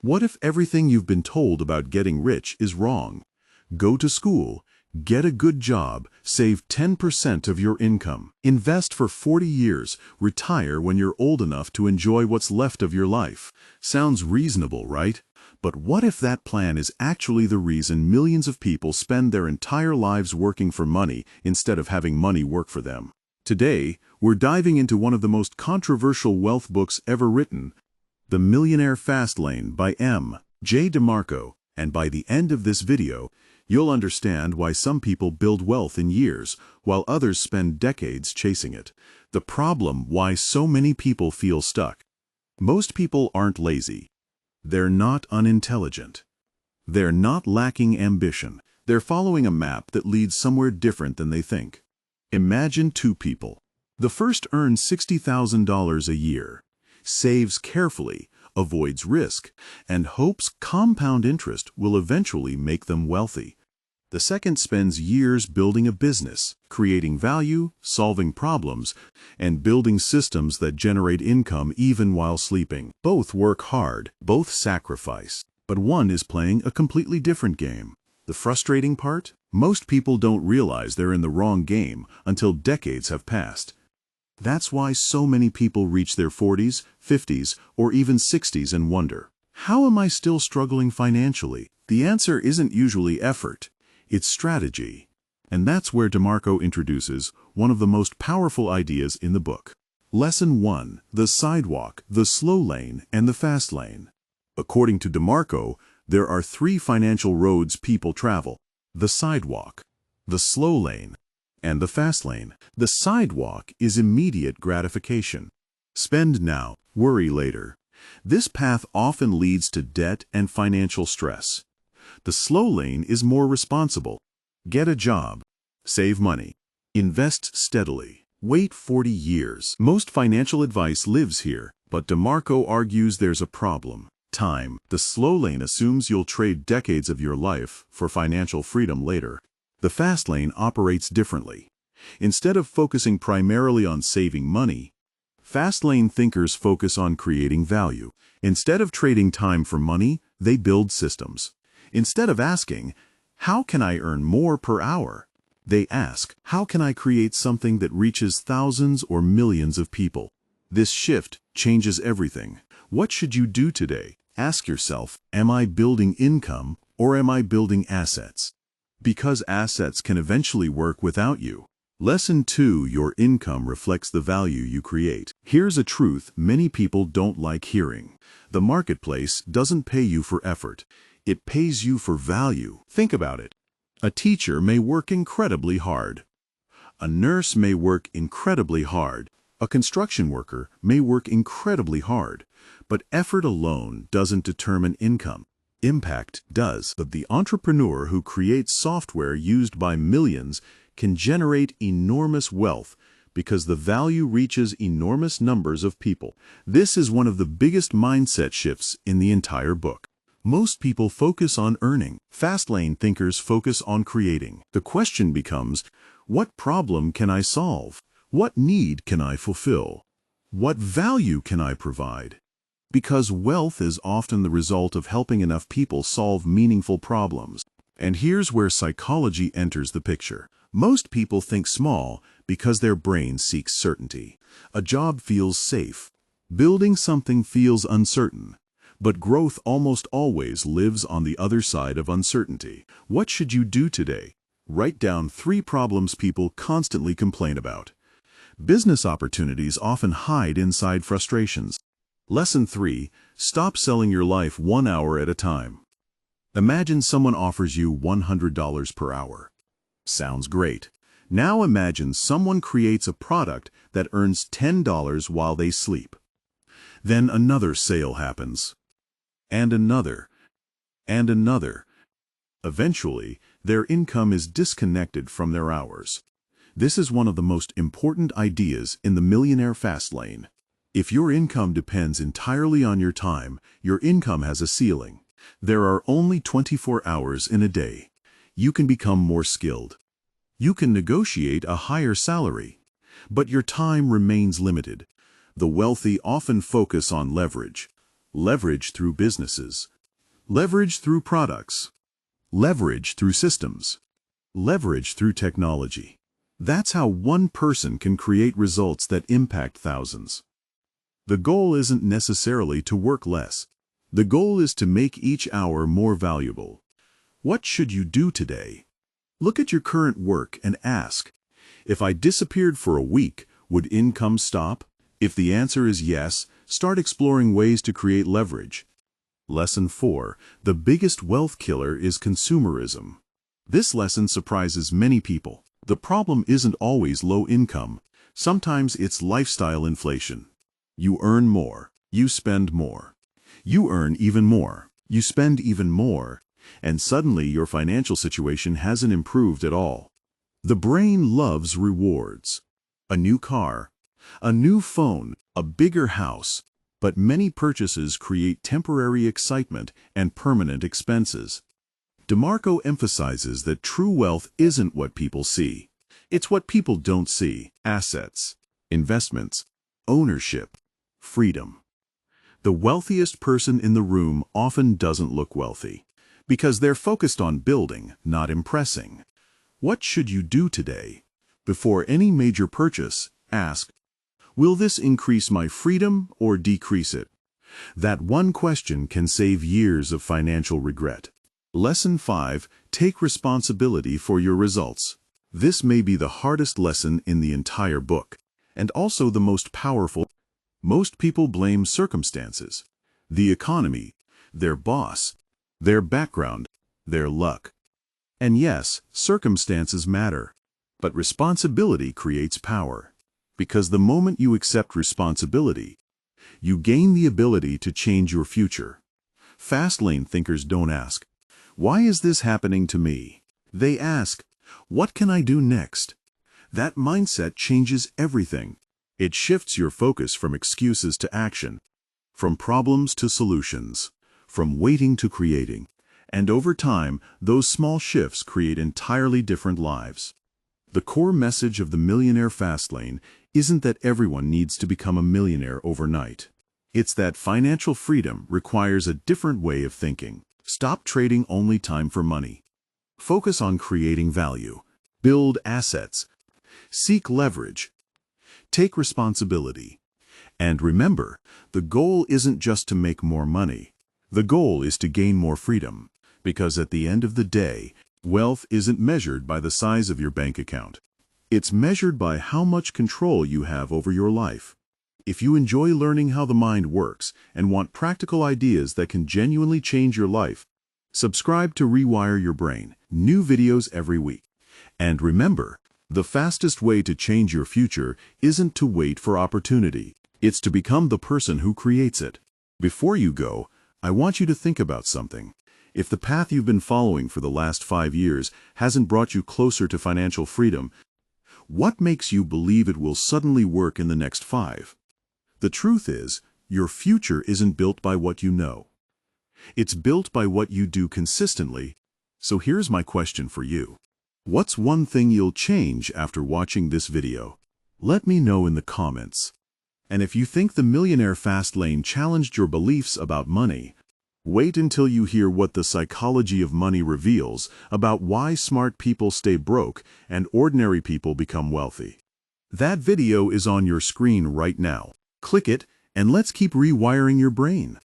What if everything you've been told about getting rich is wrong? Go to school, get a good job, save 10% of your income, invest for 40 years, retire when you're old enough to enjoy what's left of your life. Sounds reasonable, right? But what if that plan is actually the reason millions of people spend their entire lives working for money instead of having money work for them? Today, we're diving into one of the most controversial wealth books ever written, The Millionaire Fastlane by M. J. DeMarco, and by the end of this video, you'll understand why some people build wealth in years, while others spend decades chasing it. The problem why so many people feel stuck. Most people aren't lazy. They're not unintelligent. They're not lacking ambition. They're following a map that leads somewhere different than they think. Imagine two people. The first earns $60,000 a year, saves carefully, avoids risk, and hopes compound interest will eventually make them wealthy. The second spends years building a business, creating value, solving problems, and building systems that generate income even while sleeping. Both work hard, both sacrifice, but one is playing a completely different game. The frustrating part? Most people don't realize they're in the wrong game until decades have passed. That's why so many people reach their 40s, 50s, or even 60s and wonder, how am I still struggling financially? The answer isn't usually effort. It's strategy. And that's where DeMarco introduces one of the most powerful ideas in the book. Lesson 1. The sidewalk, the slow lane, and the fast lane. According to DeMarco, there are three financial roads people travel: the sidewalk, the slow lane, and the fast lane. The sidewalk is immediate gratification. Spend now, worry later. This path often leads to debt and financial stress. The slow lane is more responsible. Get a job, save money, invest steadily, wait 40 years. Most financial advice lives here, but DeMarco argues there's a problem. Time. The slow lane assumes you'll trade decades of your life for financial freedom later. The fast lane operates differently. Instead of focusing primarily on saving money, fast lane thinkers focus on creating value. Instead of trading time for money, they build systems. Instead of asking, how can I earn more per hour? They ask, how can I create something that reaches thousands or millions of people? This shift changes everything. What should you do today? Ask yourself, am I building income or am I building assets? Because assets can eventually work without you. Lesson 2. Your income reflects the value you create. Here's a truth many people don't like hearing. The marketplace doesn't pay you for effort. It pays you for value. Think about it. A teacher may work incredibly hard. A nurse may work incredibly hard. A construction worker may work incredibly hard. But effort alone doesn't determine income. Impact does. But the entrepreneur who creates software used by millions can generate enormous wealth because the value reaches enormous numbers of people. This is one of the biggest mindset shifts in the entire book. Most people focus on earning. Fastlane thinkers focus on creating. The question becomes, what problem can I solve? What need can I fulfill? What value can I provide? Because wealth is often the result of helping enough people solve meaningful problems. And here's where psychology enters the picture. Most people think small because their brain seeks certainty. A job feels safe. Building something feels uncertain. But growth almost always lives on the other side of uncertainty. What should you do today? Write down 3 problems people constantly complain about. Business opportunities often hide inside frustrations. Lesson 3. Stop selling your life 1 hour at a time. Imagine someone offers you $100 per hour. Sounds great. Now imagine someone creates a product that earns $10 while they sleep. Then another sale happens. And another. And another. Eventually, their income is disconnected from their hours. This is one of the most important ideas in the Millionaire Fastlane. If your income depends entirely on your time, your income has a ceiling. There are only 24 hours in a day. You can become more skilled. You can negotiate a higher salary. But your time remains limited. The wealthy often focus on leverage. leverage through businesses, leverage through products, leverage through systems, leverage through technology. That's how one person can create results that impact thousands. The goal isn't necessarily to work less. The goal is to make each hour more valuable. What should you do today? Look at your current work and ask, if I disappeared for a week, would income stop? If the answer is yes, start exploring ways to create leverage. Lesson 4. The biggest wealth killer is consumerism. This lesson surprises many people. The problem isn't always low income. Sometimes it's lifestyle inflation. You earn more, you spend more. You earn even more, you spend even more, and suddenly your financial situation hasn't improved at all. The brain loves rewards. A new car, a new phone, a bigger house, but many purchases create temporary excitement and permanent expenses. DeMarco emphasizes that true wealth isn't what people see. It's what people don't see: assets, investments, ownership, freedom. The wealthiest person in the room often doesn't look wealthy, because they're focused on building, not impressing. What should you do today? Before any major purchase, ask, will this increase my freedom or decrease it? That one question can save years of financial regret. Lesson 5. Take responsibility for your results. This may be the hardest lesson in the entire book, and also the most powerful. Most people blame circumstances, the economy, their boss, their background, their luck. And yes, circumstances matter, but responsibility creates power. Because the moment you accept responsibility, you gain the ability to change your future. Fastlane thinkers don't ask, why is this happening to me? They ask, what can I do next? That mindset changes everything. It shifts your focus from excuses to action, from problems to solutions, from waiting to creating. And over time, those small shifts create entirely different lives. The core message of the Millionaire Fastlane isn't that everyone needs to become a millionaire overnight. It's that financial freedom requires a different way of thinking. Stop trading only time for money. Focus on creating value. Build assets. Seek leverage. Take responsibility. And remember, the goal isn't just to make more money. The goal is to gain more freedom. Because at the end of the day, wealth isn't measured by the size of your bank account. It's measured by how much control you have over your life. If you enjoy learning how the mind works and want practical ideas that can genuinely change your life, subscribe to Rewire Your Brain. New videos every week. And remember, the fastest way to change your future isn't to wait for opportunity. It's to become the person who creates it. Before you go, I want you to think about something. If the path you've been following for the last 5 years hasn't brought you closer to financial freedom, what makes you believe it will suddenly work in the next 5? The truth is, your future isn't built by what you know. It's built by what you do consistently. So here's my question for you. What's one thing you'll change after watching this video? Let me know in the comments. And if you think the Millionaire Fastlane challenged your beliefs about money, wait until you hear what the psychology of money reveals about why smart people stay broke and ordinary people become wealthy. That video is on your screen right now. Click it, and let's keep rewiring your brain.